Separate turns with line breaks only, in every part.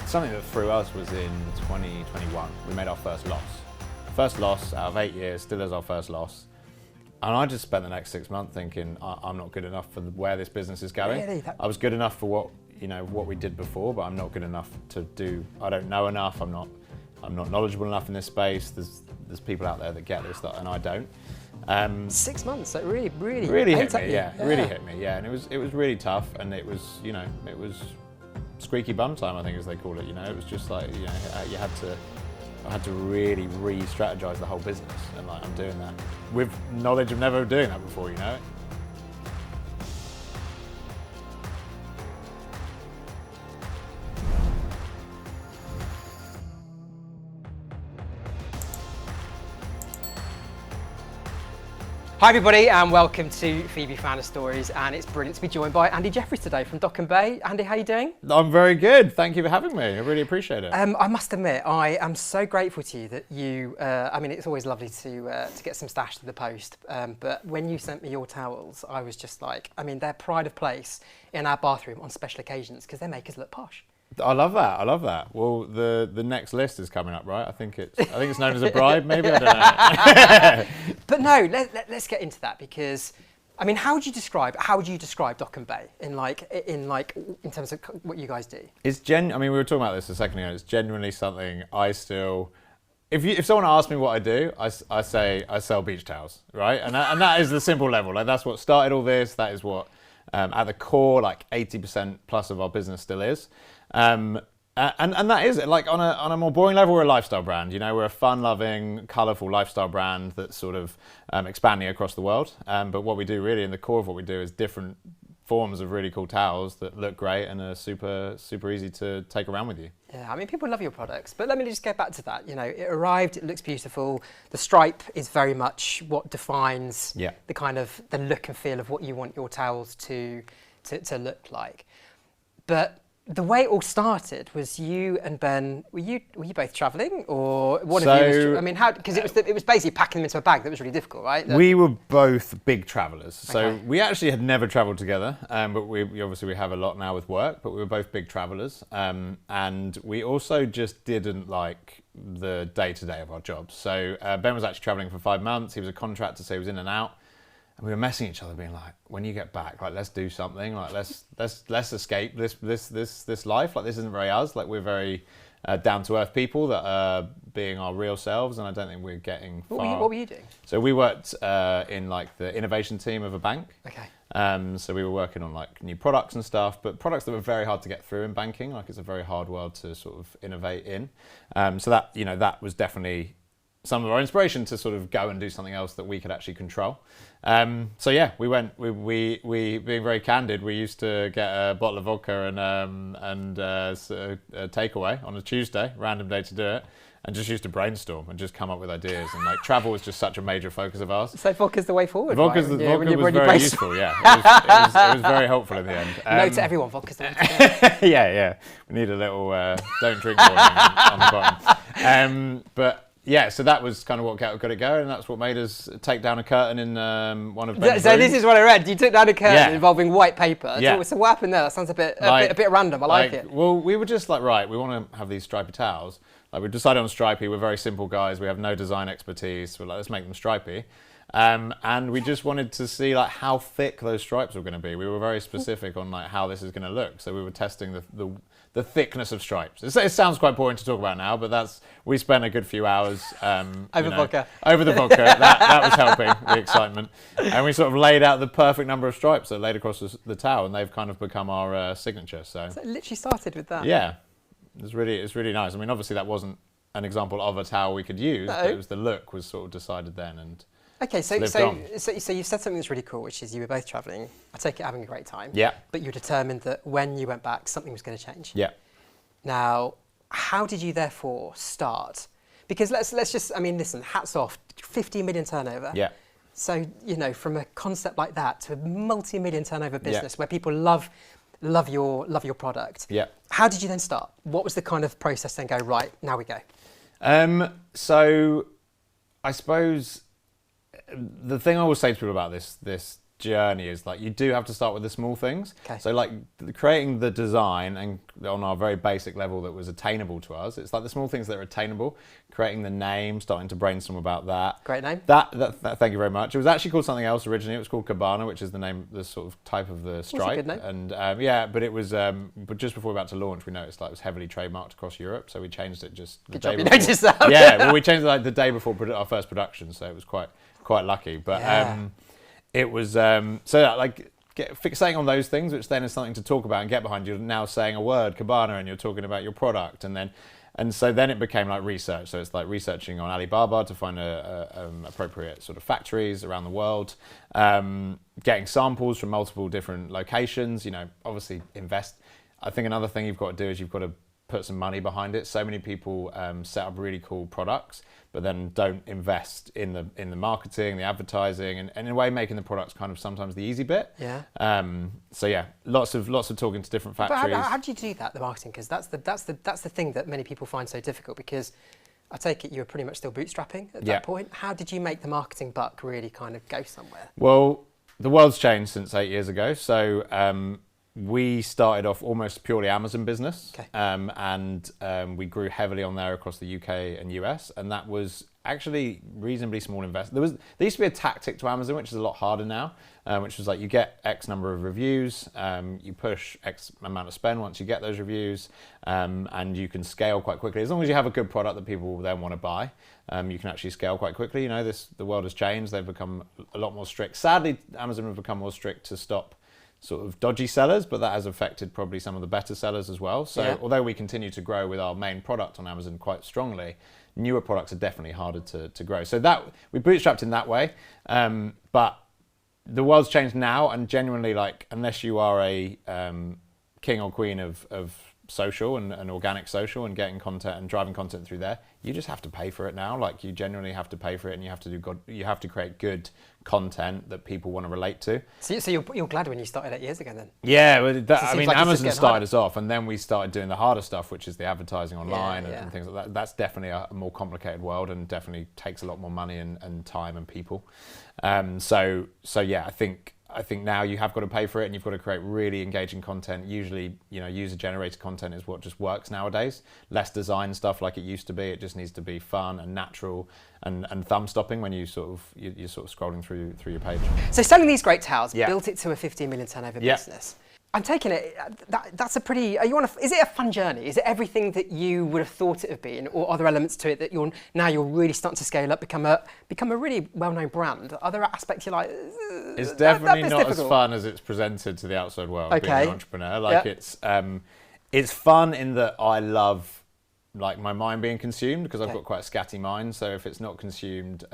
Something that threw us was in 2021. We made our first loss. First loss out of 8 years, still is our first loss. And I just spent the next 6 months thinking, I'm not good enough for where this business is going.
Really?
I was good enough for what we did before, but I'm not good enough to do. I don't know enough. I'm not knowledgeable enough in this space. There's people out there that get this, and I don't.
6 months. That really
hit me. Yeah, really hit me. Yeah, and it was really tough, and it was squeaky bum time, I think, as they call it. It was just like I had to really re-strategize the whole business, and I'm doing that with knowledge of never doing that before.
Hi everybody, and welcome to FEBE Founder Stories, and it's brilliant to be joined by Andy Jeffries today from Dock & Bay. Andy, how are you doing?
I'm very good. Thank you for having me. I really appreciate it.
I must admit, I am so grateful to you that you, it's always lovely to get some stash to the post, but when you sent me your towels, I was just like, they're pride of place in our bathroom on special occasions because they make us look posh.
I love that. Well, the next list is coming up, right? I think it's known as a bribe, maybe. I don't know.
But no, let's get into that because, how would you describe Dock & Bay in terms of what you guys do?
It's we were talking about this a second ago. It's genuinely something I still. If someone asks me what I do, I say I sell beach towels, right? And that is the simple level. That's what started all this. That is what at the core, 80% plus of our business still is. And that is it. On a more boring level, we're a lifestyle brand. We're a fun-loving, colourful lifestyle brand that's sort of expanding across the world. But what we do really, in the core of what we do, is different forms of really cool towels that look great and are super, super easy to take around with you.
Yeah, people love your products. But let me just get back to that. It arrived, it looks beautiful. The stripe is very much what defines the kind of the look and feel of what you want your towels to look like. But the way it all started was you and Ben. Were you both travelling, or one of you? How? Because it was basically packing them into a bag that was really difficult, right?
We were both big travellers, so we actually had never travelled together. But we obviously have a lot now with work. But we were both big travellers, and we also just didn't like the day-to-day of our jobs. So Ben was actually travelling for 5 months. He was a contractor, so he was in and out. And we were messaging each other, being like, "When you get back, let's do something. Let's escape this life. This isn't very us. We're very down to earth people that are being our real selves, and I don't think we're getting far."
What were you doing?
So we worked in the innovation team of a bank.
Okay.
So we were working on new products and stuff, but products that were very hard to get through in banking. It's a very hard world to sort of innovate in. So that was definitely some of our inspiration to sort of go and do something else that we could actually control. We went. We being very candid, we used to get a bottle of vodka and a takeaway on a Tuesday, random day to do it, and just used to brainstorm and just come up with ideas. And travel was just such a major focus of ours.
So vodka's the way forward.
Vodka was very useful. Yeah, it was very helpful in the end.
Note to everyone: vodka's the way to go.
Yeah. We need a little don't drink warning on the bottom. But. Yeah, so that was kind of what got it going, and that's what made us take down a curtain in one of Ben's
So
rooms.
this is what I read. You took down a curtain involving white paper.
Yeah.
So what happened there? That sounds a bit random. I like it.
Well, we were just right, we want to have these stripy towels. We decided on stripy. We're very simple guys. We have no design expertise. We're let's make them stripy. And we just wanted to see how thick those stripes were going to be. We were very specific on how this is going to look. So we were testing the thickness of stripes. It sounds quite boring to talk about now, but we spent a good few hours
over vodka.
Over the vodka. that was helping the excitement. And we sort of laid out the perfect number of stripes that laid across the towel, and they've kind of become our signature. So
it literally started with that.
Yeah, it's really nice. obviously that wasn't an example of a towel we could use, but it was the look was sort of decided then and.
Okay, so you said something that's really cool, which is you were both travelling. I take it having a great time.
Yeah.
But you were determined that when you went back, something was going to change.
Yeah.
Now, how did you therefore start? Because let's just, listen, hats off, 50 million turnover.
Yeah.
So, from a concept like that to a multi-million turnover business where people love your product.
Yeah.
How did you then start? What was the kind of process then go, right, now we go?
So I suppose the thing I always say to people about this journey is like you do have to start with the small things.
Okay.
So like creating the design and on our very basic level that was attainable to us. It's like the small things that are attainable. Creating the name, starting to brainstorm about that.
Great name.
That thank you very much. It was actually called something else originally. It was called Cabana, which is the name, the sort of type of the stripe.
That's a good name.
And yeah, but it was but just before we were about to launch, we noticed like it was heavily trademarked across Europe, so we changed it just the
Good
day
job you
before.
noticed that.
Yeah, well, we changed it like the day before our first production, so it was quite lucky. But it was so that, like fixating on those things, which then is something to talk about and get behind. You're now saying a word, Cabana, and you're talking about your product, and so then it became like research. So it's like researching on Alibaba to find appropriate sort of factories around the world, getting samples from multiple different locations. You know, obviously invest. I think another thing you've got to do is you've got to put some money behind it. So many people set up really cool products, but then don't invest in the marketing, the advertising, and in a way making the products kind of sometimes the easy bit.
Yeah.
So yeah, lots of talking to different factories.
But how do you do that, the marketing? Because that's the thing that many people find so difficult. Because I take it you were pretty much still bootstrapping at that point. How did you make the marketing buck really kind of go somewhere?
Well, the world's changed since 8 years ago. So we started off almost purely Amazon business, and we grew heavily on there across the UK and US, and that was actually reasonably small investment. There used to be a tactic to Amazon, which is a lot harder now, which was like you get X number of reviews, you push X amount of spend once you get those reviews, and you can scale quite quickly. As long as you have a good product that people will then want to buy, you can actually scale quite quickly. You know, the world has changed. They've become a lot more strict. Sadly, Amazon have become more strict to stop sort of dodgy sellers, but that has affected probably some of the better sellers as well. So although we continue to grow with our main product on Amazon quite strongly, newer products are definitely harder to grow. So that we bootstrapped in that way. But the world's changed now, and genuinely, like, unless you are a king or queen of social and organic social and getting content and driving content through there, you just have to pay for it now. Like, you genuinely have to pay for it, and you have to create good content that people want to relate to.
So you're glad when you started 8 years ago then?
Yeah, well, I mean,
like
Amazon started us off, and then we started doing the harder stuff, which is the advertising online and things like that. That's definitely a more complicated world, and definitely takes a lot more money and time and people. So yeah, I think now you have got to pay for it, and you've got to create really engaging content. Usually, you know, user-generated content is what just works nowadays. Less design stuff like it used to be. It just needs to be fun and natural and thumb-stopping when you're sort of scrolling through your page.
So selling these great towels, built it to a 15 million turnover business. I'm taking it, that's a pretty, is it a fun journey? Is it everything that you would have thought it would be, or are there elements to it that you're really starting to scale up, become a really well-known brand? Are there aspects you're like,
it's definitely not difficult. As fun as it's presented to the outside world, being an entrepreneur. Like it's fun in that I love like my mind being consumed, because I've got quite a scatty mind. So if it's not consumed,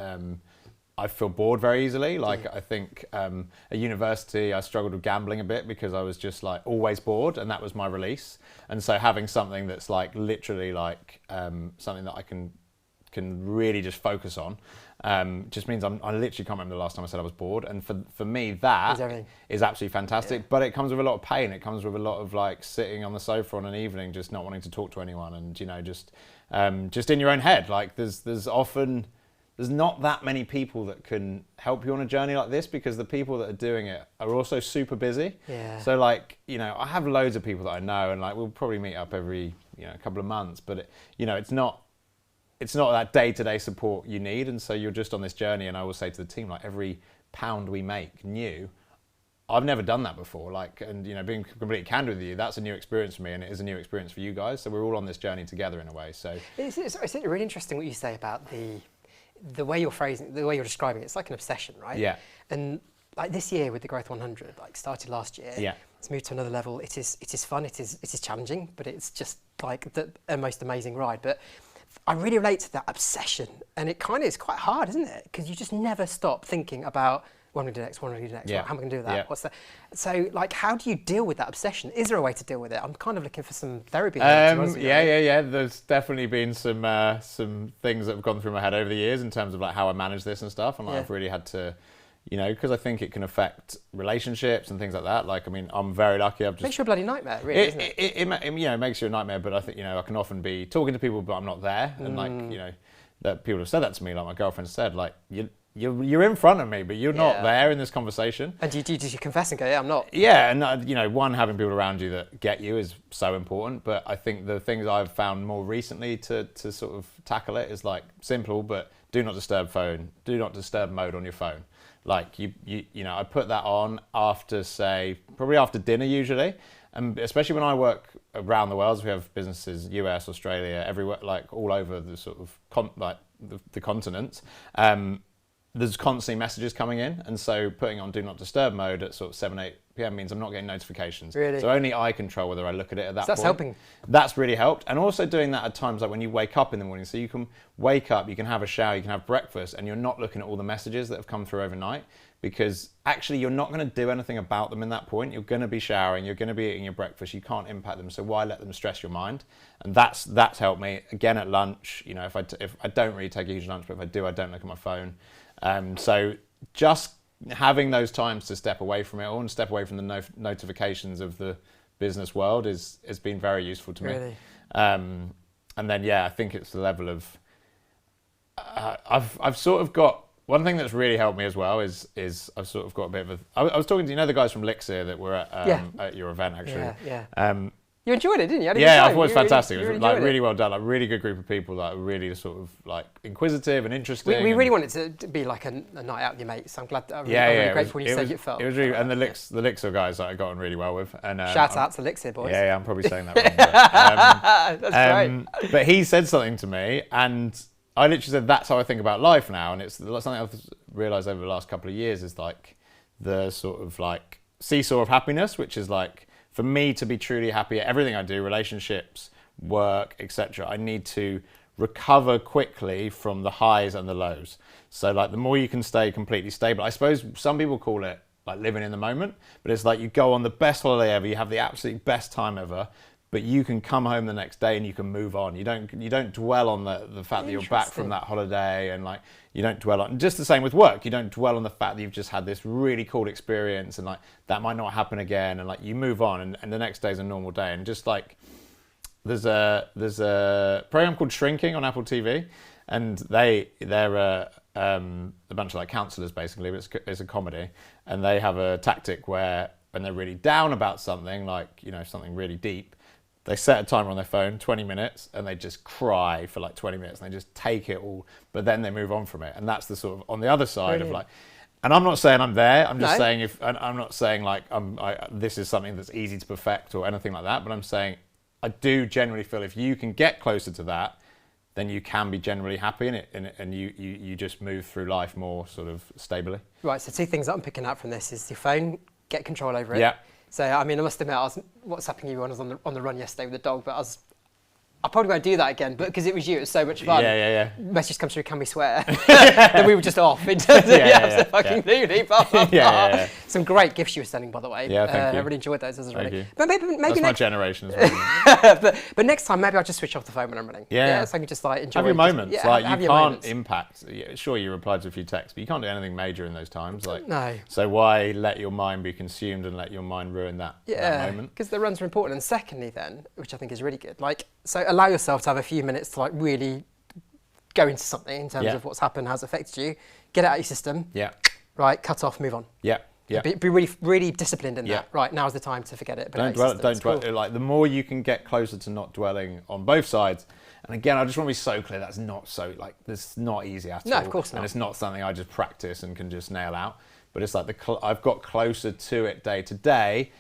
I feel bored very easily. Like I think at university I struggled with gambling a bit because I was just like always bored, and that was my release. And so having something that's like literally like something that I can really just focus on just means I literally can't remember the last time I said I was bored. And for me that is absolutely fantastic. But it comes with a lot of pain. It comes with a lot of like sitting on the sofa on an evening just not wanting to talk to anyone, and you know just in your own head. Like there's often not that many people that can help you on a journey like this, because the people that are doing it are also super busy. Yeah. So like, you know, I have loads of people that I know, and like we'll probably meet up every, you know, a couple of months, but it's not that day-to-day support you need. And so you're just on this journey, and I will say to the team, like every pound we make new, I've never done that before. Like, and you know, being completely candid with you, that's a new experience for me, and it is a new experience for you guys. So we're all on this journey together in a way. So
it's really interesting what you say about the way you're phrasing, the way you're describing it. It's like an obsession, right? Yeah. And like this year with the Growth 100, like started last year. Yeah. It's moved to another level. It is fun. It is challenging, but it's just like the most amazing ride. But I really relate to that obsession, and it kind of is quite hard, isn't it? Because you just never stop thinking about what am I going to do next, what am I going to do next, how am I going to do that, what's that? So like, how do you deal with that obsession? Is there a way to deal with it? I'm kind of looking for some therapy.
Yeah. There's definitely been some things that have gone through my head over the years in terms of like how I manage this and stuff, and like, I've really had to, you know, because I think it can affect relationships and things like that. Like, I mean, I'm very lucky.
Makes you a bloody nightmare, really, doesn't it?
It you know, makes you a nightmare. But I think, you know, I can often be talking to people, but I'm not there, and like, you know, that people have said that to me. Like my girlfriend said, like you're in front of me, but you're not there in this conversation.
And do you confess and go, yeah, I'm not?
Yeah, and you know, one, having people around you that get you is so important. But I think the things I've found more recently to sort of tackle it is like simple, but do not disturb mode on your phone. Like you know, I put that on after, say, probably after dinner usually. And especially when I work around the world, we have businesses, US, Australia, everywhere, like all over the sort of the continent. There's constantly messages coming in, and so putting on do not disturb mode at sort of 7, 8 p.m. means I'm not getting notifications.
Really?
So only I control whether I look at it at that point.
That's helping.
That's really helped. And also doing that at times like when you wake up in the morning. So you can wake up, you can have a shower, you can have breakfast, and you're not looking at all the messages that have come through overnight, because actually you're not going to do anything about them in that point. You're going to be showering, you're going to be eating your breakfast, you can't impact them, so why let them stress your mind? And that's helped me. Again, at lunch, you know, if I don't really take a huge lunch, but if I do, I don't look at my phone. So just having those times to step away from it all and step away from the notifications of the business world has been very useful to me.
Really?
And then, I think it's the level of, I've sort of got, one thing that's really helped me as well is I've sort of got a bit of a, I was talking to, you know, the guys from Lixir that were at your event actually.
Yeah. You enjoyed it, didn't you?
I thought it was fantastic. It was like really well done. Like really good group of people that were really sort of like inquisitive and interesting.
We really wanted it to be like a night out with your mates. I'm glad. I'm really grateful when you said it felt.
It was really, and the Lixir guys that I got on really well with. And
shout out to the Lixir boys.
Yeah, I'm probably saying that wrong. But,
that's great.
But he said something to me, and I literally said, "That's how I think about life now." And it's something I've realised over the last couple of years is like the sort of like seesaw of happiness, which is like, for me to be truly happy at everything I do, relationships, work, etc., I need to recover quickly from the highs and the lows. So like the more you can stay completely stable, I suppose some people call it like living in the moment, but it's like you go on the best holiday ever, you have the absolute best time ever, but you can come home the next day and you can move on. You don't dwell on the fact that you're back from that holiday, and like you don't dwell on, just the same with work. You don't dwell on the fact that you've just had this really cool experience and like that might not happen again, and like you move on, and the next day's a normal day. And just like there's a program called Shrinking on Apple TV, and they're a bunch of like counselors basically, but it's a comedy, and they have a tactic where when they're really down about something, like, you know, something really deep, they set a timer on their phone, 20 minutes, and they just cry for like 20 minutes, and they just take it all, but then they move on from it. And that's the sort of, on the other side of like, and I'm not saying I'm there, I'm just saying I'm not saying like this is something that's easy to perfect or anything like that, but I'm saying I do generally feel if you can get closer to that, then you can be generally happy in it, and you just move through life more sort of stably. Right,
so two things that I'm picking up from this is your phone, get control over it.
Yeah.
So, I mean, I must admit, I was WhatsApping you when I was on the run yesterday with the dog, but I probably won't do that again, but because it was you, it was so much fun.
Yeah.
Message comes through, can we swear? Then we were just off in terms of fucking nudity. Yeah. Some great gifts you were sending, by the way.
Yeah, thank you.
I really enjoyed those as I was running.
You.
But maybe
that's my generation as well.
but next time, maybe I'll just switch off the phone when I'm running.
Yeah.
So I can just like enjoy.
Have your moments.
Yeah,
like you can't impact. Sure, you replied to a few texts, but you can't do anything major in those times. Like
no.
So why let your mind be consumed and let your mind ruin that moment?
Because the runs are important. And secondly, then, which I think is really good, like, so allow yourself to have a few minutes to like really go into something in terms of what's happened, how it's affected you. Get it out of your system.
Yeah.
Right. Cut off. Move on.
Yeah. Yeah.
Be really, really disciplined in that. Right. Now's the time to forget it. But
don't dwell. Cool. Like the more you can get closer to not dwelling on both sides. And again, I just want to be so clear. That's not so like this is not easy at all.
No, of course not.
And it's not something I just practice and can just nail out. But it's like I've got closer to it day to day.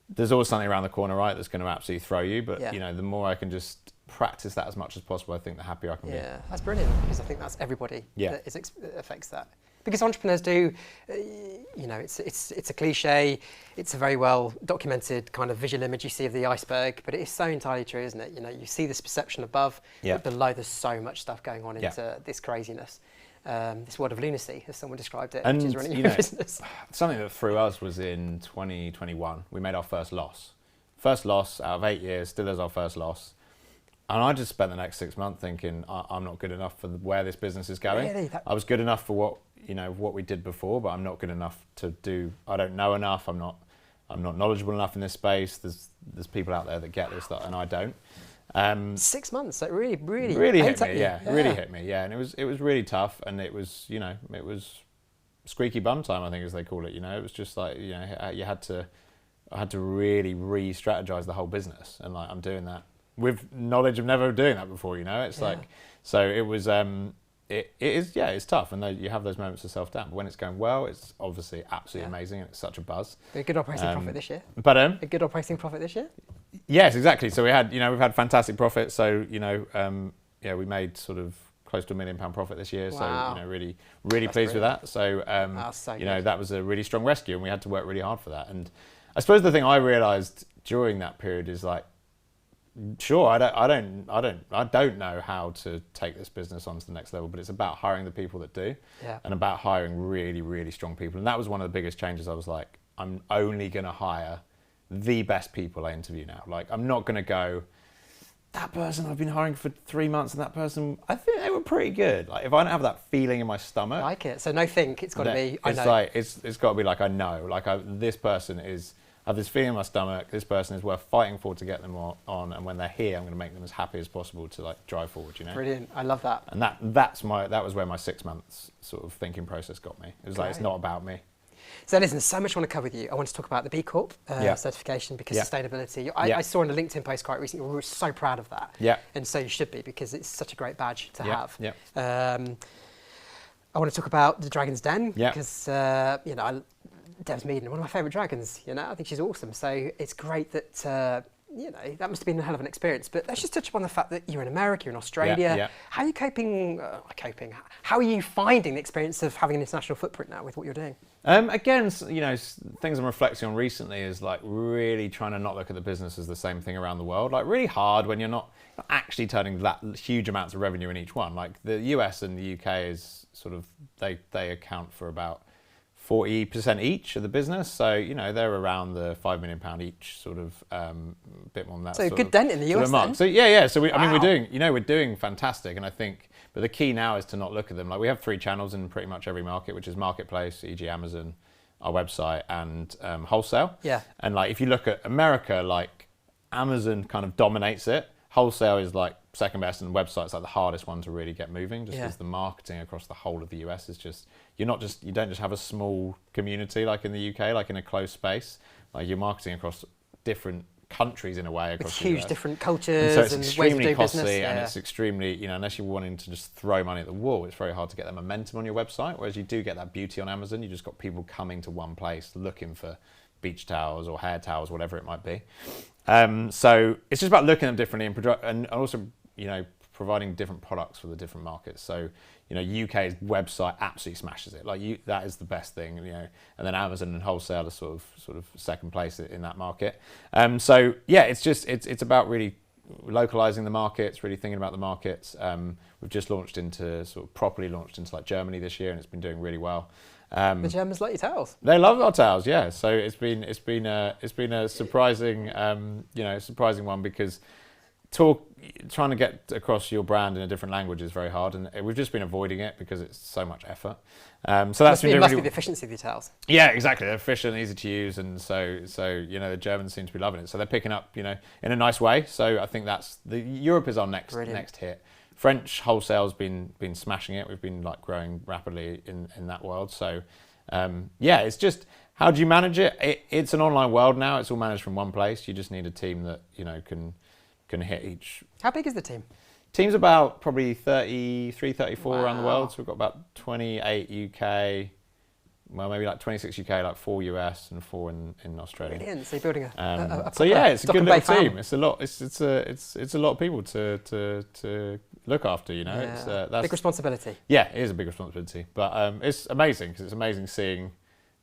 There's always something around the corner, right, that's going to absolutely throw you. But you know, the more I can just practice that as much as possible, I think the happier I can be.
Yeah, that's brilliant, because I think that's everybody that affects that. Because entrepreneurs do, you know, it's a cliche, it's a very well documented kind of visual image you see of the iceberg, but it is so entirely true, isn't it? You know, you see this perception above, but below there's so much stuff going on into this craziness. This world of lunacy, as someone described it, which is running your business.
Something that threw us was in 2021, we made our first loss. First loss out of 8 years, still is our first loss. And I just spent the next 6 months thinking, I'm not good enough for where this business is going.
Really?
I was good enough for what we did before, but I'm not good enough to do. I don't know enough. I'm not knowledgeable enough in this space. There's people out there that get this, and I don't.
6 months. So it really
hit me.
you.
Yeah, really hit me. Yeah, and it was really tough, and it was it was squeaky bum time, I think, as they call it. It was just like I had to really re-strategize the whole business, and like I'm doing that with knowledge of never doing that before. It's like, so it was. It is, it's tough, and you have those moments of self-doubt. But when it's going well, it's obviously absolutely amazing, and it's such a buzz.
A good operating profit this year.
But
a good operating profit this year.
Yes, exactly. So we've had fantastic profit. So we made sort of close to £1 million profit this year.
Wow.
So really pleased with that. So
good.
that was a really strong rescue, and we had to work really hard for that. And I suppose the thing I realised during that period is like, sure, I don't know how to take this business on to the next level, but it's about hiring the people that do, and about hiring really, really strong people. And that was one of the biggest changes. I was like, I'm only going to hire the best people I interview now. Like, I'm not going to go, that person I've been hiring for 3 months, and that person, I think they were pretty good. Like, if I don't have that feeling in my stomach,
I like it. So no think. It's got to be. I know.
Like it's got to be like I know. Like this person is. I have this feeling in my stomach. This person is worth fighting for to get them on, and when they're here, I'm going to make them as happy as possible to like drive forward.
Brilliant. I love that.
And that was where my 6 months sort of thinking process got me. It was like, it's not about me.
So listen, there's so much I want to cover with you. I want to talk about the B Corp certification, because sustainability. I saw in a LinkedIn post quite recently, we were so proud of that.
Yeah.
And so you should be, because it's such a great badge to have.
Yeah.
I want to talk about the Dragon's Den,
Yeah.
because Dev's Meaden, one of my favourite dragons. I think she's awesome. So it's great that that must have been a hell of an experience. But let's just touch upon the fact that you're in America, you're in Australia.
Yeah.
How are you coping? How are you finding the experience of having an international footprint now with what you're doing?
Again, things I'm reflecting on recently is like really trying to not look at the business as the same thing around the world. Like really hard when you're not actually turning that huge amounts of revenue in each one. Like the US and the UK is sort of they account for about 40% each of the business, so they're around the £5 million each, sort of bit more than that.
So a good dent in the US then.
So So we're doing fantastic, and I think, but the key now is to not look at them like we have 3 channels in pretty much every market, which is marketplace, e.g. Amazon, our website, and wholesale.
Yeah.
And like if you look at America, like Amazon kind of dominates it. Wholesale is like second best, and website's like the hardest one to really get moving, just because the marketing across the whole of the US is just you don't just have a small community like in the UK, like in a closed space. Like you're marketing across different countries in a way across
with huge
the US.
different cultures,
so it's
and
extremely
ways of doing
costly,
business.
and it's extremely unless you're wanting to just throw money at the wall, it's very hard to get that momentum on your website. Whereas you do get that beauty on Amazon. You just got people coming to one place looking for beach towels or hair towels, whatever it might be. So it's just about looking at them differently and also providing different products for the different markets. So UK's website absolutely smashes it. Like that is the best thing. And then Amazon and wholesale are sort of second place in that market. It's about really localizing the markets, really thinking about the markets. We've just properly launched into like Germany this year, and it's been doing really well.
The Germans like your towels.
They love our towels, yeah. So it's been a surprising surprising one, because trying to get across your brand in a different language is very hard, and we've just been avoiding it because it's so much effort. So that's been
must be the efficiency of your towels.
Yeah, exactly. They're efficient, easy to use, and so the Germans seem to be loving it. So they're picking up in a nice way. So I think Europe is our next hit. French wholesale's been smashing it. We've been like growing rapidly in that world. So it's just how do you manage it? It's an online world now. It's all managed from one place. You just need a team that can hit each.
How big is the team?
Team's about probably 33, 34 around the world. So we've got about 28 UK, well maybe like 26 UK, like 4 US and 4 in Australia.
Brilliant. So you're building
it's a good little team. It's a lot. It's a lot of people to look after. That's
big responsibility.
Yeah, it is a big responsibility, but it's amazing, because it's amazing seeing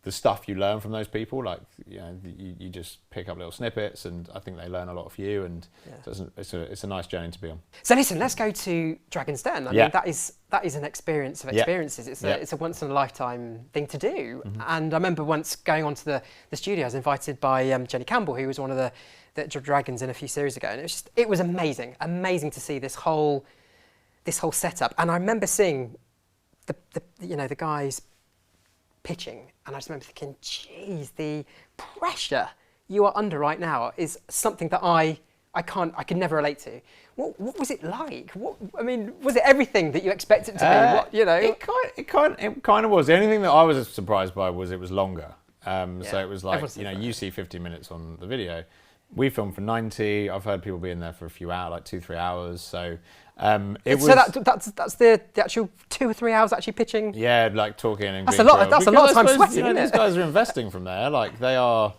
the stuff you learn from those people. Like you just pick up little snippets, and I think they learn a lot of you, and so it's a nice journey to be on.
So listen, let's go to Dragon's Den. I mean, that is an experience of experiences. It's a once in a lifetime thing to do. Mm-hmm. And I remember once going onto the studio, I was invited by Jenny Campbell, who was one of the dragons in a few series ago, and it was amazing to see this whole setup. And I remember seeing the guys pitching, and I just remember thinking, geez, the pressure you are under right now is something that I I could never relate to. What was it like? Was it everything that you expected it to be?
It kind of was. The only thing that I was surprised by was it was longer. So it was like, you see 50 minutes on the video. We filmed for 90. I've heard people being there for a few hours, like 2-3 hours. So
that's the actual 2 or 3 hours actually pitching.
Yeah, like talking and
that's a lot. That's a lot of time sweating. Isn't
these guys are investing from there. Like they are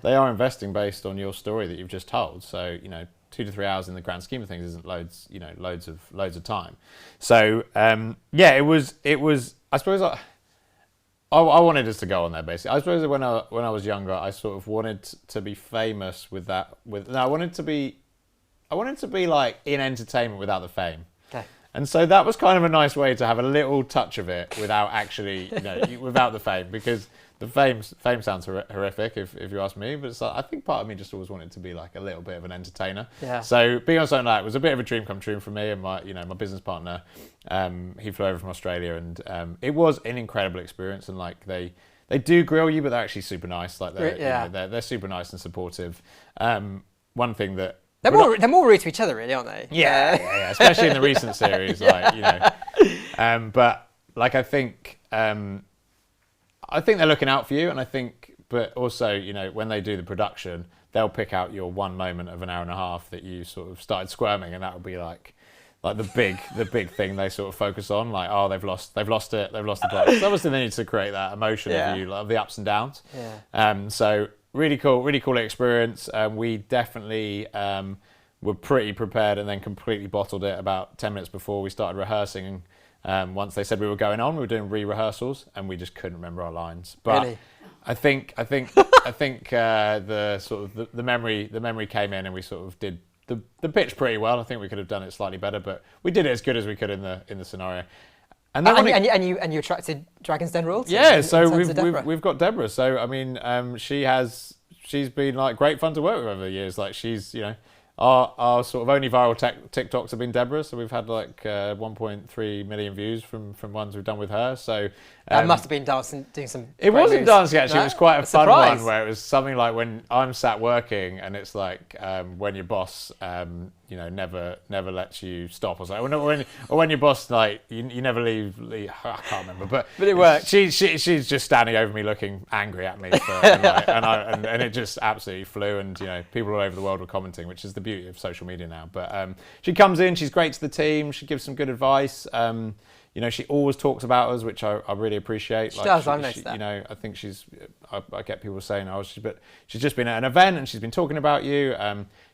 investing based on your story that you've just told. So 2 to 3 hours in the grand scheme of things isn't loads of time. So it was. I suppose I wanted us to go on there basically. I suppose when I was younger, I sort of wanted to be famous with that. I wanted to be like in entertainment without the fame.
Okay.
And so that was kind of a nice way to have a little touch of it without actually, without the fame, because the fame sounds horrific if you ask me, but it's like, I think part of me just always wanted to be like a little bit of an entertainer.
Yeah.
So being on something like that was a bit of a dream come true for me and my business partner. He flew over from Australia, and it was an incredible experience. And like they do grill you, but they're actually super nice. Like they're super nice and supportive. One thing that
they're more rude to each other, really, aren't they?
Yeah. Especially in the recent series, But like I think they're looking out for you, and but also when they do the production, they'll pick out your one moment of an hour and a half that you sort of started squirming, and that will be like the big thing they sort of focus on, like, oh, they've lost the plot. So obviously they need to create that emotion of you, like, of the ups and downs.
Yeah.
So really cool experience. We definitely were pretty prepared, and then completely bottled it about 10 minutes before we started rehearsing. Once they said we were going on, we were doing re-rehearsals, and we just couldn't remember our lines. But
really?
I think the sort of the memory came in, and we sort of did the pitch pretty well. I think we could have done it slightly better, but we did it as good as we could in the scenario. And
you attracted Dragon's Den royalty.
Yeah, so we've got Deborah. So I mean, she's been like great fun to work with over the years. Like she's our sort of only viral TikToks have been Deborah. So we've had like 1.3 million views from ones we've done with her. So
that must have been dancing, doing some.
It wasn't
moves.
dancing actually. No? It was quite a fun
surprise.
one where it was something like when I'm sat working, and it's like when your boss never lets you stop, or something. Or when your boss like you never leave. I can't remember, but
it worked.
She's just standing over me, looking angry at me, and it just absolutely flew. And people all over the world were commenting, which is the beauty of social media now. But she comes in, she's great to the team. She gives some good advice. She always talks about us, which I really appreciate.
She does. I've noticed that.
I think I get people saying, but she's just been at an event and she's been talking about you.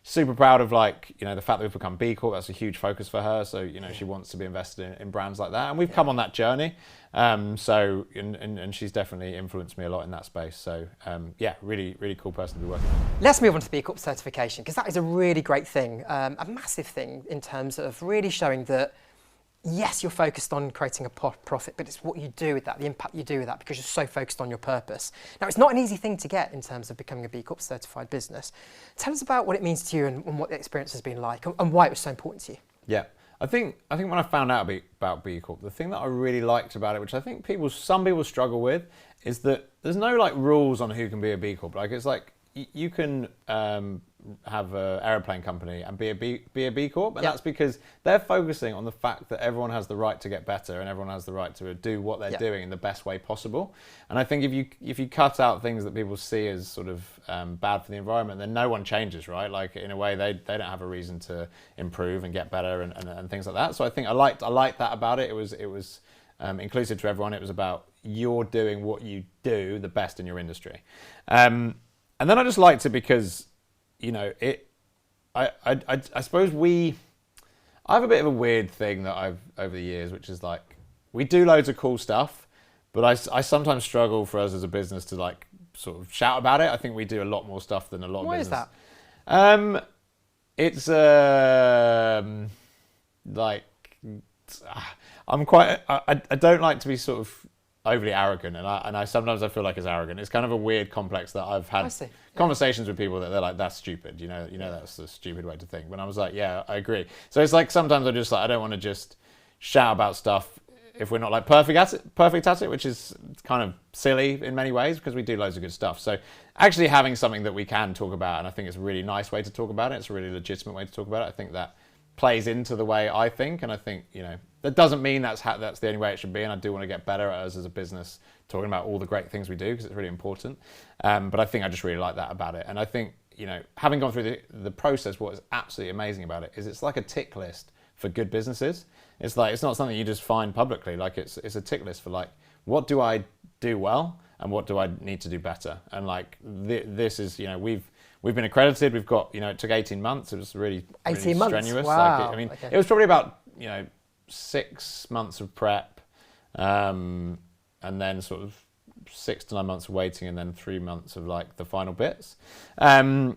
Super proud of the fact that we've become B Corp. That's a huge focus for her. So she wants to be invested in brands like that, and we've come on that journey. And she's definitely influenced me a lot in that space. So really cool person to be working with.
Let's move on to the B Corp certification, because that is a really great thing, a massive thing in terms of really showing that. Yes, you're focused on creating a profit, but it's what you do with that, the impact you do with that, because you're so focused on your purpose. Now, it's not an easy thing to get in terms of becoming a B Corp certified business. Tell us about what it means to you and what the experience has been like, and why it was so important to you.
Yeah, I think when I found out about B Corp, the thing that I really liked about it, which I think some people struggle with, is that there's no like rules on who can be a B Corp. Like it's like you can have an aeroplane company and be a B Corp, and that's because they're focusing on the fact that everyone has the right to get better and everyone has the right to do what they're doing in the best way possible. And I think if you cut out things that people see as sort of bad for the environment, then no one changes, right? Like in a way, they don't have a reason to improve and get better and things like that. So I think I liked that about it. It was inclusive to everyone. It was about you're doing what you do the best in your industry, and then I just liked it because. I suppose I have a bit of a weird thing that I've over the years, which is like we do loads of cool stuff, but I sometimes struggle for us as a business to like sort of shout about it. I think we do a lot more stuff than a lot of business.
Why is that?
It's like I'm quite. I don't like to be sort of overly arrogant, and I sometimes I feel like it's arrogant. It's kind of a weird complex that I've had conversations with people that they're like, that's stupid, that's a stupid way to think. When I was like, yeah, I agree. So it's like sometimes I'm just like, I don't want to just shout about stuff if we're not like perfect at it, which is kind of silly in many ways because we do loads of good stuff. So actually having something that we can talk about, and I think it's a really nice way to talk about it. It's a really legitimate way to talk about it. I think that plays into the way I think, and I think, you know, that doesn't mean that's the only way it should be, and I do want to get better at us as a business talking about all the great things we do because it's really important. But I think I just really like that about it, and I think, you know, having gone through the process, what is absolutely amazing about it is it's like a tick list for good businesses. It's like, it's not something you just find publicly. Like it's a tick list for like, what do I do well and what do I need to do better? And like this is, you know, we've been accredited. We've got, you know, it took 18 months. It was really
18 months.
strenuous.
Wow.
Like it was probably about, you know, 6 months of prep, and then sort of 6 to 9 months of waiting, and then 3 months of like the final bits. And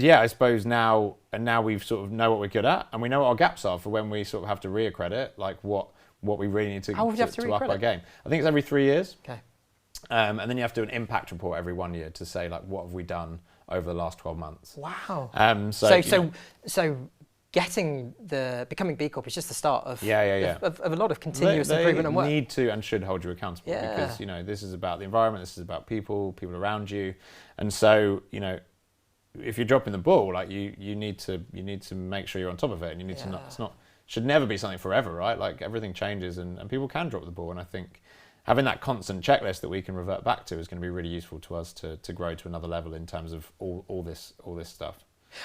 yeah, I suppose now we've sort of know what we're good at, and we know what our gaps are for when we sort of have to reaccredit, like what we really need to up our game. I think it's every 3 years.
Okay.
And then you have to do an impact report every 1 year to say like, what have we done over the last 12 months?
Wow.
So
becoming B Corp is just the start of
of
a lot of continuous improvement and work.
They need to and should hold you accountable
Yeah.
because, you know, this is about the environment, this is about people around you, and so, you know, if you're dropping the ball, like you need to make sure you're on top of it, and you need to should never be something forever, right? Like everything changes, and people can drop the ball, and I think having that constant checklist that we can revert back to is going to be really useful to us to grow to another level in terms of all this stuff.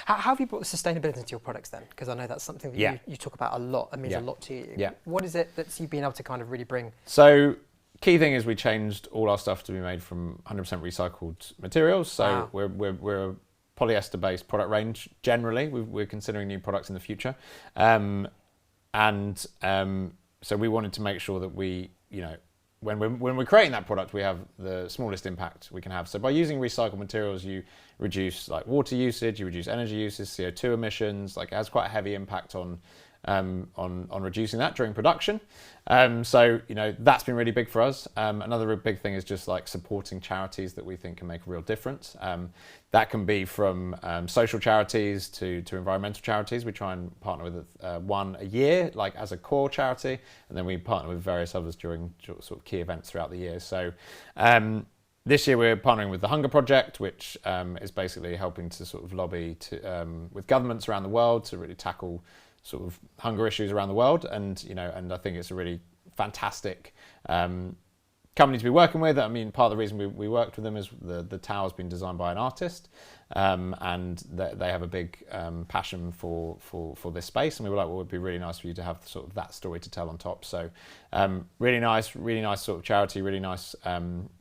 How have you brought the sustainability into your products then? Because I know that's something that you talk about a lot. It means a lot to you.
Yeah.
What is it that you've been able to kind of really bring?
So key thing is we changed all our stuff to be made from 100% recycled materials. So we're a polyester-based product range generally. We're considering new products in the future. So we wanted to make sure that we, you know, when we're creating that product, we have the smallest impact we can have. So by using recycled materials, you reduce like water usage, you reduce energy usage, CO2 emissions. Like it has quite a heavy impact on reducing that during production. So, you know, that's been really big for us. Another big thing is just like supporting charities that we think can make a real difference. That can be from social charities to environmental charities. We try and partner with one a year, like as a core charity, and then we partner with various others during sort of key events throughout the year. So this year we're partnering with the Hunger Project, which is basically helping to sort of lobby with governments around the world to really tackle sort of hunger issues around the world, and you know, and I think it's a really fantastic company to be working with. I mean, part of the reason we worked with them is the tower's been designed by an artist, and they have a big passion for this space, and we were like, well, it would be really nice for you to have sort of that story to tell on top. So really nice sort of charity, really nice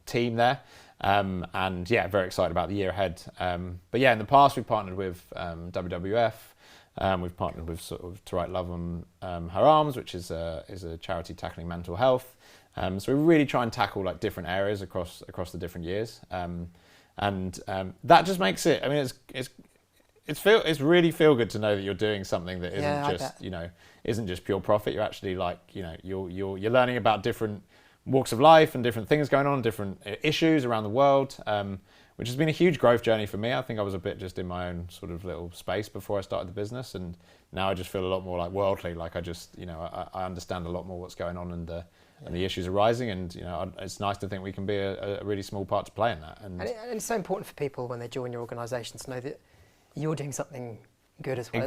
team there, and yeah, very excited about the year ahead. But yeah, in the past we've partnered with WWF. We've partnered with sort of To Write Love on Her Arms, which is a charity tackling mental health. So we really try and tackle like different areas across the different years, and that just makes it. I mean, it's really feel good to know that you're doing something that isn't just pure profit. You're actually like, you know, you're learning about different walks of life and different things going on, different issues around the world. Which has been a huge growth journey for me. I think I was a bit just in my own sort of little space before I started the business, and now I just feel a lot more like worldly. Like I just, you know, I understand a lot more what's going on and the issues arising, and you know, it's nice to think we can be a really small part to play in that. And
it's so important for people when they join your organisation to know that you're doing something good as well.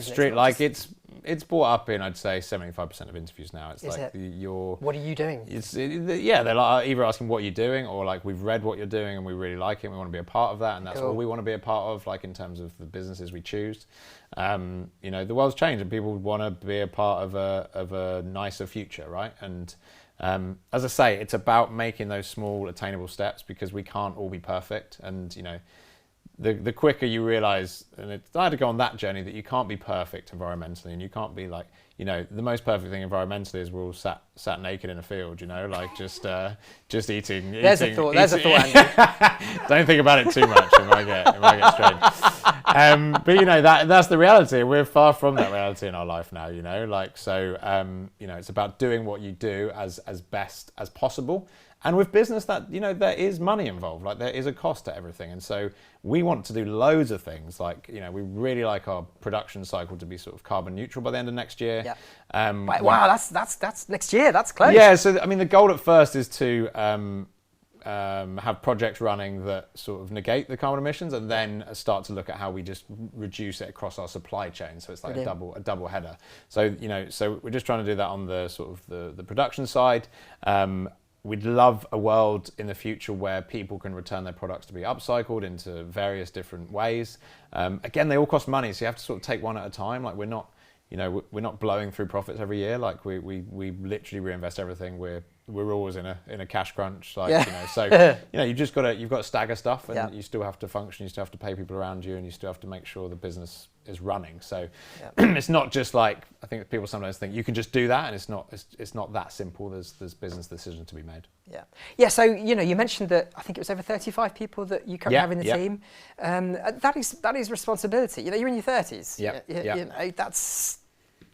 It's brought up in, I'd say, 75% of interviews now. It's like
what are you doing?
They're like either asking what you're doing, or like we've read what you're doing and we really like it and we want to be a part of that, and that's all we want to be a part of, like in terms of the businesses we choose. You know, the world's changed and people want to be a part of a nicer future, right? And as I say, it's about making those small attainable steps, because we can't all be perfect, and you know, the quicker you realise, and I had to go on that journey, that you can't be perfect environmentally, and you can't be like, you know, the most perfect thing environmentally is we're all sat naked in a field, you know, like just eating. There's a thought, Andy. Don't think about it too much, it might get strange. But you know, that's the reality. We're far from that reality in our life now, you know, like, so, you know, it's about doing what you do as best as possible, And with business, that there is money involved. Like there is a cost to everything, and so we want to do loads of things. Like we really like our production cycle to be sort of carbon neutral by the end of next year.
Yeah. Wow, that's next year. That's close.
Yeah. So I mean, the goal at first is to have projects running that sort of negate the carbon emissions, and then start to look at how we just reduce it across our supply chain. So it's like a double header. So so we're just trying to do that on the sort of the production side. We'd love a world in the future where people can return their products to be upcycled into various different ways. Again, they all cost money, so you have to sort of take one at a time. Like we're not blowing through profits every year. Like we literally reinvest everything. We're always in a cash crunch. Like so you've got to stagger stuff, and you still have to function. You still have to pay people around you, and you still have to make sure the business is running. So it's not just like, I think people sometimes think you can just do that, and it's not that simple. There's business decisions to be made.
Yeah. So you mentioned that I think it was over 35 people that you currently have in the team. That is responsibility. You're in your 30s.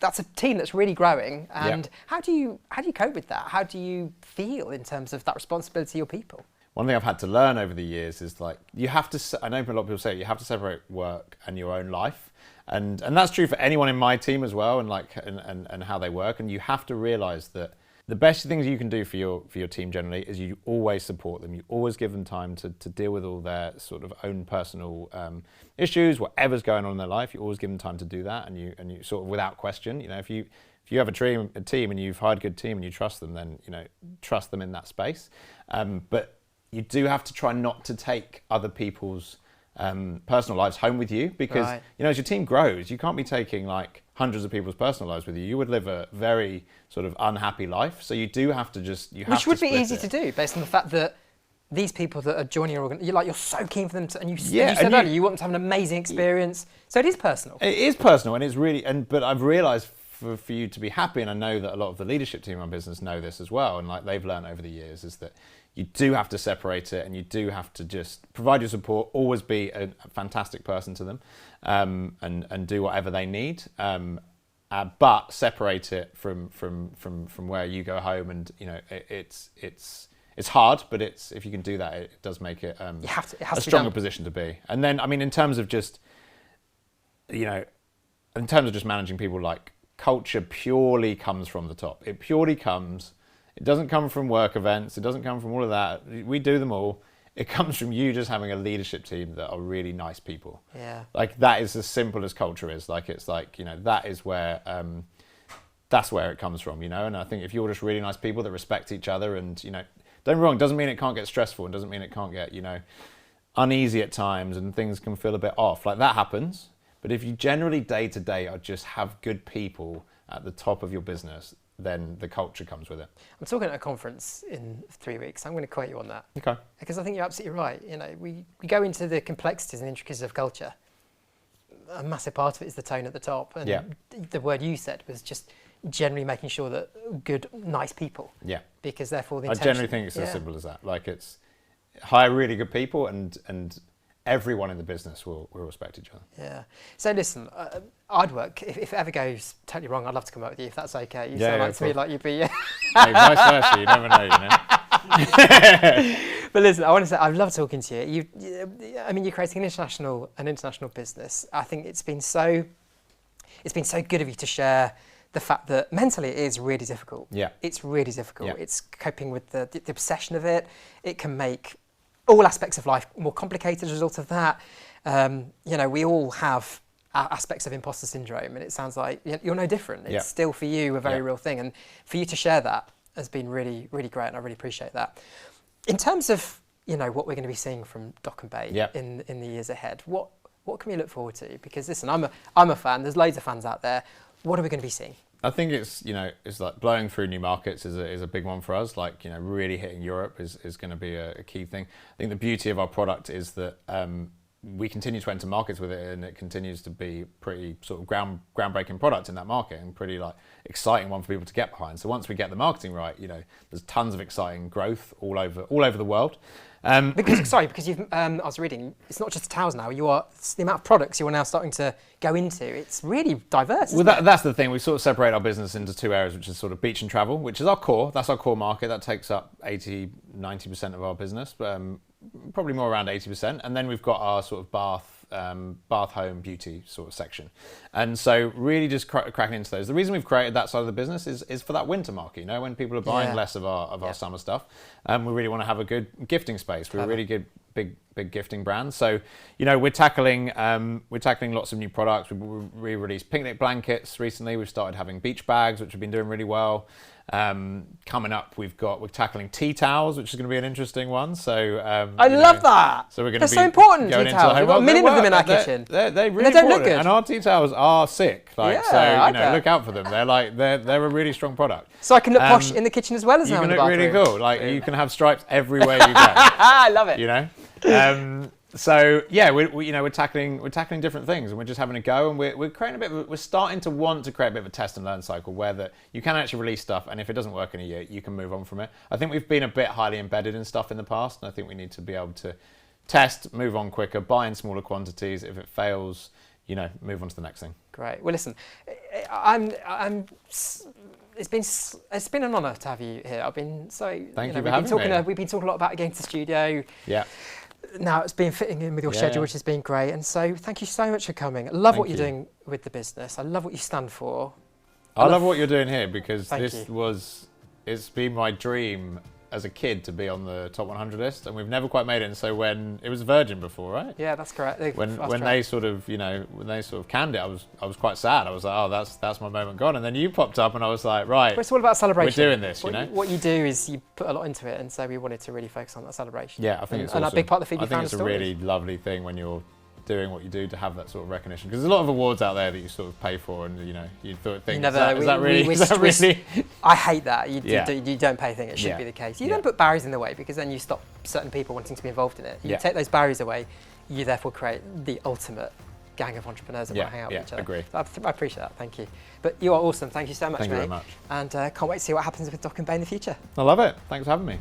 That's a team that's really growing. And how do you cope with that? How do you feel in terms of that responsibility to your people?
One thing I've had to learn over the years is like you have to. I know a lot of people say you have to separate work and your own life, and that's true for anyone in my team as well, and how they work. And you have to realise that the best things you can do for your team generally is you always support them. You always give them time to deal with all their sort of own personal issues, whatever's going on in their life. You always give them time to do that, and you sort of without question. If you have a team and you've hired a good team and you trust them, then trust them in that space. But you do have to try not to take other people's personal lives home with you, because as your team grows, you can't be taking like hundreds of people's personal lives with you. You would live a very sort of unhappy life. So you do have to
which would be easy to do based on the fact that these people that are joining your organization, you're so keen for them to, and you said earlier you want them to have an amazing experience. So it is personal. It
is personal, and it's really, but I've realised for you to be happy, and I know that a lot of the leadership team in my business know this as well, and like they've learned over the years, is that you do have to separate it, and you do have to just provide your support, always be a fantastic person to them, and do whatever they need, but separate it from where you go home. And it's hard, but if you can do that, it does make it a stronger position to be. And then, I mean, in terms of just managing people, like culture purely comes from the top. It doesn't come from work events. It doesn't come from all of that. We do them all. It comes from you just having a leadership team that are really nice people.
Yeah.
Like that is as simple as culture is. Like it's like, that is where, that's where it comes from, And I think if you're just really nice people that respect each other, and, don't get me wrong, doesn't mean it can't get stressful, and doesn't mean it can't get, uneasy at times, and things can feel a bit off. Like that happens. But if you generally day to day are just have good people at the top of your business, then the culture comes with it.
I'm talking at a conference in 3 weeks. I'm going to quote you on that.
Okay.
Because I think you're absolutely right. We go into the complexities and intricacies of culture. A massive part of it is the tone at the top. And the word you said was just generally making sure that good, nice people.
Yeah.
Because therefore the
I
intention...
generally think it's as simple as that. Like it's hire really good people, and everyone in the business will respect each other.
Yeah. So listen, I'd work, if it ever goes totally wrong, I'd love to come up with you, if that's okay. You sound like to me like you'd be...
Hey, vice versa, you never know,
But listen, I want to say, I've loved talking to you. You're creating an international business. I think it's been so good of you to share the fact that mentally it is really difficult.
Yeah.
It's really difficult.
Yeah.
It's coping with the obsession of it. It can make all aspects of life more complicated as a result of that. We all have aspects of imposter syndrome, and it sounds like you're no different. It's still for you a very real thing, and for you to share that has been really, really great, and I really appreciate that. In terms of what we're going to be seeing from Dock and Bay in the years ahead, what can we look forward to? Because listen, I'm a fan. There's loads of fans out there. What are we going to be seeing?
I think it's like blowing through new markets is a big one for us. Like, really hitting Europe is going to be a key thing. I think the beauty of our product is that we continue to enter markets with it, and it continues to be pretty sort of groundbreaking product in that market, and pretty like exciting one for people to get behind. So once we get the marketing right, you know, there's tons of exciting growth all over the world.
Because you've, I was reading, it's not just towels now. It's the amount of products you are now starting to go into. It's really diverse.
Well, that's the thing. We sort of separate our business into two areas, which is sort of beach and travel, which is our core. That's our core market. That takes up 80-90% of our business, probably more around 80%. And then we've got our sort of bath, home, beauty sort of section. And so really just cracking into those. The reason we've created that side of the business is for that winter market, you know, when people are buying less of our summer stuff. We really want to have a good gifting space. We're a really good big gifting brand. So, you know, we're tackling lots of new products. We released picnic blankets recently. We've started having beach bags, which have been doing really well. Coming up, we're tackling tea towels, which is going to be an interesting one. So I
love that.
So we're going
They're
to be
so important.
Going
Tea
into
towels. We've got a million of them in our kitchen.
They're really
they don't
important,
look good.
and our tea towels are sick. Look out for them. They're a really strong product.
So I can look posh in the kitchen as well as now in the bathroom.
You can look really cool. Like you can have stripes everywhere you go.
I love it.
You know. So yeah, we're tackling different things, and we're just having a go, and we're creating we're starting to want to create a bit of a test and learn cycle where that you can actually release stuff, and if it doesn't work in a year, you can move on from it. I think we've been a bit highly embedded in stuff in the past, and I think we need to be able to test, move on quicker, buy in smaller quantities. If it fails, you know, move on to the next thing.
Great. Well, listen, it's been an honour to have you here. I've been so.
Thank you for having me.
We've been talking a lot about getting to the studio.
Yeah.
Now it's been fitting in with your schedule, which has been great. And so thank you so much for coming. I love what you're doing with the business. I love what you stand for.
I love what you're doing here, because it's been my dream as a kid to be on the top 100 list, and we've never quite made it. And so when it was Virgin before, right?
Yeah, that's correct.
When they sort of canned it, I was quite sad. I was like, oh, that's my moment gone. And then you popped up, and I was like, right.
But it's all about celebration.
We're doing this, you know.
What you do is you put a lot into it, and so we wanted to really focus on that celebration.
Yeah, I think it's awesome.
And a big part of the FEBE
I think it's a really lovely thing when you're doing what you do to have that sort of recognition, because there's a lot of awards out there that you sort of pay for, and you know you think is that really
I hate that you don't pay things. It shouldn't be the case. You don't put barriers in the way, because then you stop certain people wanting to be involved in it. You take those barriers away, you therefore create the ultimate gang of entrepreneurs that want to hang out with each other.
Agree.
So I appreciate that. Thank you. But you are awesome. Thank you so much, mate.
Thank you very much.
And can't wait to see what happens with Dock and Bay in the future.
I love it. Thanks for having me.